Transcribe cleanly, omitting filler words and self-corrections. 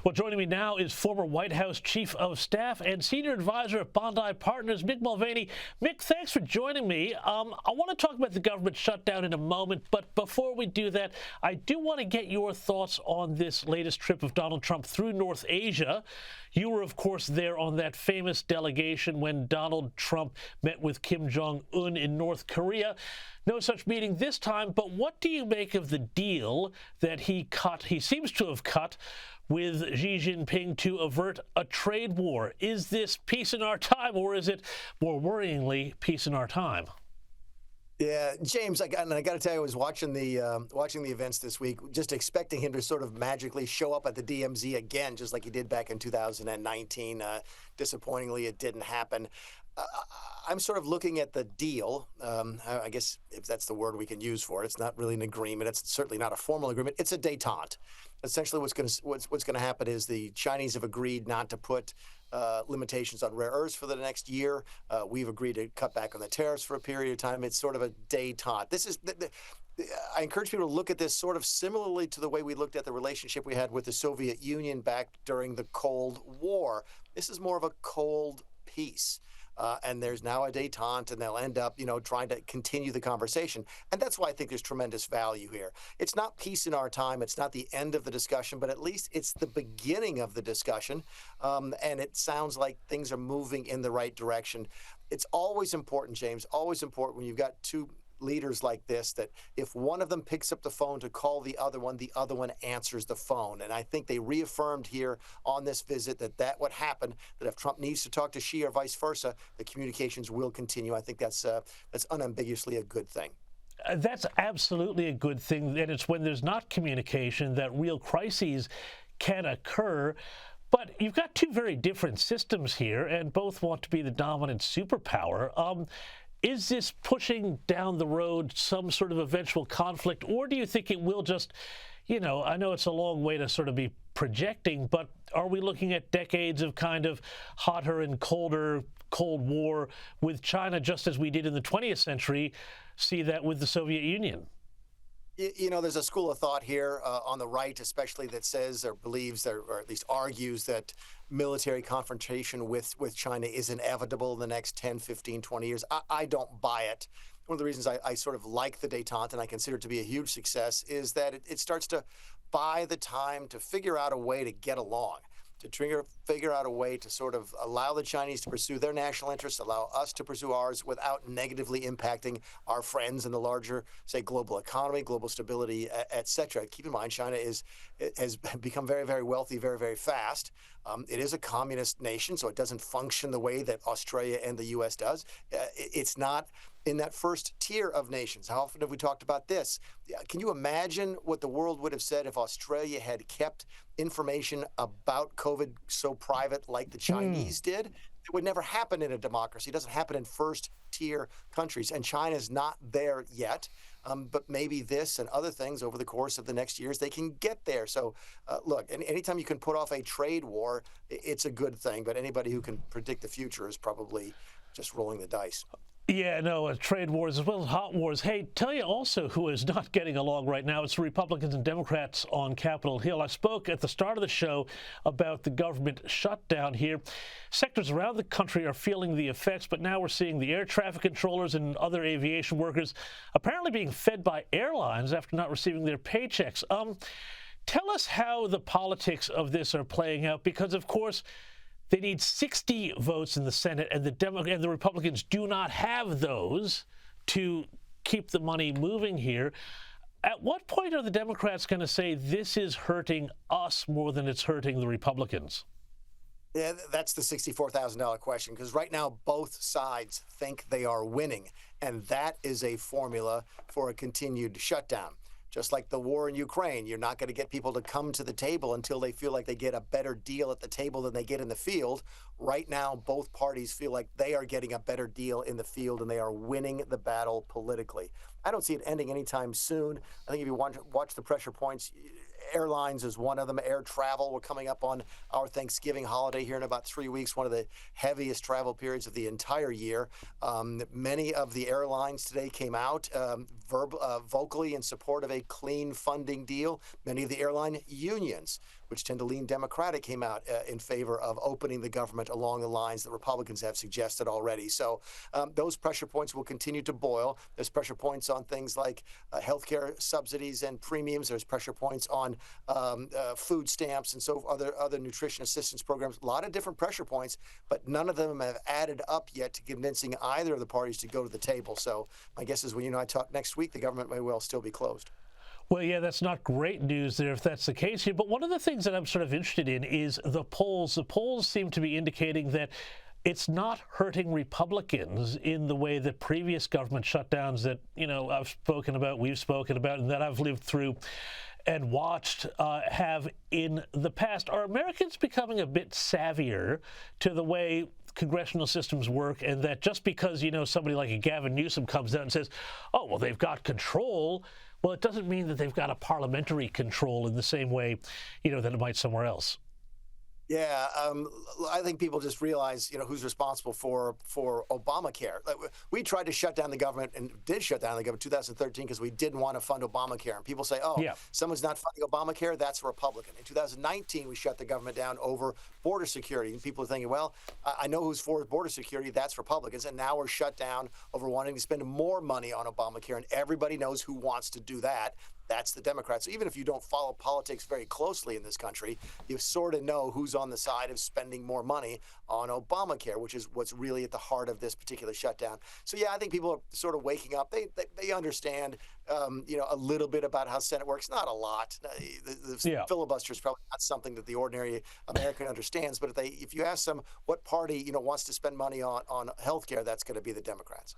Well, joining me now is former White House Chief of Staff and Senior Advisor at Bondi Partners, Mick Mulvaney. Mick, thanks for joining me. I want to talk about the government shutdown in a moment, but before we do that, I do want to get your thoughts on this latest trip of Donald Trump through North Asia. You were, of course, there on that famous delegation when Donald Trump met with Kim Jong-un in North Korea. No such meeting this time, but what do you make of the deal that he seems to have cut with Xi Jinping to avert a trade war? Is this peace in our time, or is it more worryingly peace in our time? Yeah, James, I got to tell you, I was watching the events this week, just expecting him to sort of magically show up at the DMZ again, just like he did back in 2019. Disappointingly, it didn't happen. I'm sort of looking at the deal. I guess if that's the word we can use for it, it's not really an agreement. It's certainly not a formal agreement. It's a détente. Essentially, what's going to happen is the Chinese have agreed not to put limitations on rare earths for the next year. We've agreed to cut back on the tariffs for a period of time. It's sort of a détente. This is I encourage people to look at this sort of similarly to the way we looked at the relationship we had with the Soviet Union back during the Cold War. This is more of a cold peace. And there's now a détente, and they'll end up, trying to continue the conversation. And that's why I think there's tremendous value here. It's not peace in our time. It's not the end of the discussion, but at least it's the beginning of the discussion. And it sounds like things are moving in the right direction. It's always important, James, always important when you've got two leaders like this, that if one of them picks up the phone to call the other one answers the phone. And I think they reaffirmed here on this visit that would happen, that if Trump needs to talk to Xi or vice versa, the communications will continue. I think that's unambiguously a good thing. That's absolutely a good thing. And it's when there's not communication that real crises can occur. But you've got two very different systems here, and both want to be the dominant superpower. Is this pushing down the road some sort of eventual conflict, or do you think it will just, I know it's a long way to sort of be projecting, but are we looking at decades of kind of hotter and colder Cold War with China, just as we did in the 20th century, see that with the Soviet Union? There's a school of thought here on the right, especially, that says or believes or at least argues that military confrontation with China is inevitable in the next 10, 15, 20 years. I don't buy it. One of the reasons I sort of like the détente, and I consider it to be a huge success, is that it starts to buy the time to figure out a way to get along, to figure out a way to sort of allow the Chinese to pursue their national interests, allow us to pursue ours without negatively impacting our friends in the larger, say, global economy, global stability, et cetera. Keep in mind, China has become very, very wealthy very, very fast. It is a communist nation, so it doesn't function the way that Australia and the U.S. does. It's not in that first tier of nations. How often have we talked about this? Can you imagine what the world would have said if Australia had kept information about COVID so private like the Chinese did? It would never happen in a democracy. It doesn't happen in first-tier countries, and China's not there yet. But maybe this and other things over the course of the next years, they can get there. So, look, anytime you can put off a trade war, it's a good thing. But anybody who can predict the future is probably just rolling the dice. Yeah, no, trade wars as well as hot wars. Hey, tell you also who is not getting along right now. It's the Republicans and Democrats on Capitol Hill. I spoke at the start of the show about the government shutdown here. Sectors around the country are feeling the effects, but now we're seeing the air traffic controllers and other aviation workers apparently being fed by airlines after not receiving their paychecks. Tell us how the politics of this are playing out, because, of course, they need 60 votes in the Senate, and the Republicans do not have those to keep the money moving here. At what point are the Democrats going to say this is hurting us more than it's hurting the Republicans? Yeah, that's the $64,000 question, because right now both sides think they are winning, and that is a formula for a continued shutdown. Just like the war in Ukraine, you're not going to get people to come to the table until they feel like they get a better deal at the table than they get in the field. Right now, both parties feel like they are getting a better deal in the field, and they are winning the battle politically. I don't see it ending anytime soon. I think if you watch the pressure points, airlines is one of them. Air travel, we're coming up on our Thanksgiving holiday here in about 3 weeks, one of the heaviest travel periods of the entire year. Many of the airlines today came out vocally in support of a clean funding deal. Many of the airline unions which tend to lean Democratic, came out in favor of opening the government along the lines that Republicans have suggested already. So those pressure points will continue to boil. There's pressure points on things like healthcare subsidies and premiums. There's pressure points on food stamps and so other nutrition assistance programs. A lot of different pressure points, but none of them have added up yet to convincing either of the parties to go to the table. So my guess is when you and I talk next week, the government may well still be closed. Well, yeah, that's not great news there if that's the case here. But one of the things that I'm sort of interested in is the polls. The polls seem to be indicating that it's not hurting Republicans in the way that previous government shutdowns that, I've spoken about, we've spoken about, and that I've lived through and watched have in the past. Are Americans becoming a bit savvier to the way congressional systems work, and that just because, somebody like a Gavin Newsom comes out and says, oh, well, they've got control, well, it doesn't mean that they've got a parliamentary control in the same way, that it might somewhere else? Yeah, I think people just realize, who's responsible for Obamacare. We tried to shut down the government and did shut down the government in 2013 because we didn't want to fund Obamacare. And people say, oh, yeah, someone's not funding Obamacare, that's a Republican. In 2019, we shut the government down over border security. And people are thinking, well, I know who's for border security, that's Republicans. And now we're shut down over wanting to spend more money on Obamacare. And everybody knows who wants to do that. That's the Democrats. So even if you don't follow politics very closely in this country, you sort of know who's on the side of spending more money on Obamacare, which is what's really at the heart of this particular shutdown. So, yeah, I think people are sort of waking up. They understand, a little bit about how Senate works. Not a lot. The filibuster is probably not something that the ordinary American understands. But if you ask them what party, wants to spend money on health care, that's going to be the Democrats.